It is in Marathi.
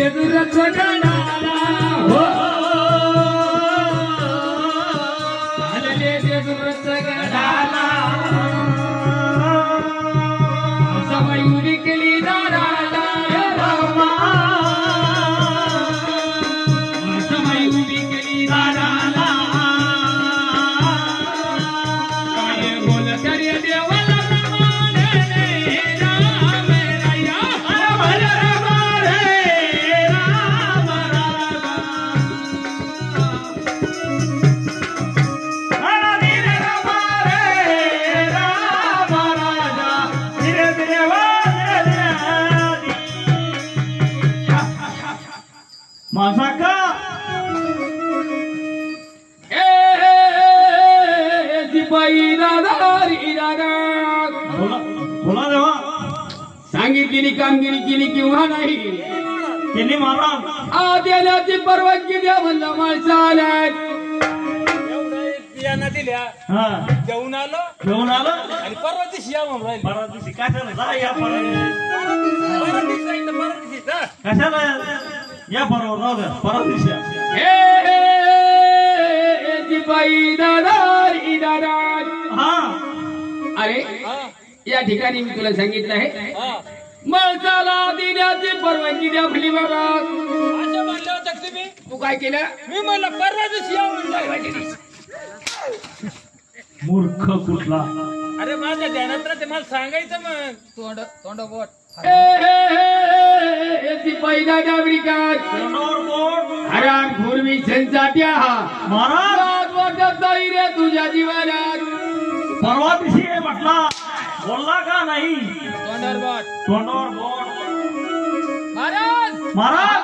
जेजुरच गडाला हो चालले जेजुरच गडाला सवय उडी केली दाराला रामा सवय उडी केली दाराला काय बोल तरी देवाला मासाका दिपाई दादारी दादा बोला देवा सांगितलेली कामगिरी केली किंवा नाही केली महाराज देण्याची परवानगी द्या म्हणलं माणसाला बियाणा दिल्या हा जेवून आलो आणि परवा दिवशी या म्हणून राहिली परवा दिवशी कशाला जा या परवा दिवशी कशाला या परवा राहू द्या परवा दिवशी दिपाई दादारी दादा हा अरे या ठिकाणी मी तुला सांगितलं आहे माणसाला देण्याची परवानगी द्या म्हणली बाबा असं म्हणलं होतं तुम्ही तू काय केलं मी म्हणलं परवा दिवशी या म्हणून मूर्ख कुठला अरे माझ्या ध्यानात राहते मला सांगायचं मग तोंड बोट दिपाई दादारी काय हरान पूर्वी संचाट्या महाराज वाटत नाही रे तुझ्या जीवाला परवा दिवशी म्हटला बोलला का नाही तोंडावर बोट तोंडावर बोट महाराज महाराज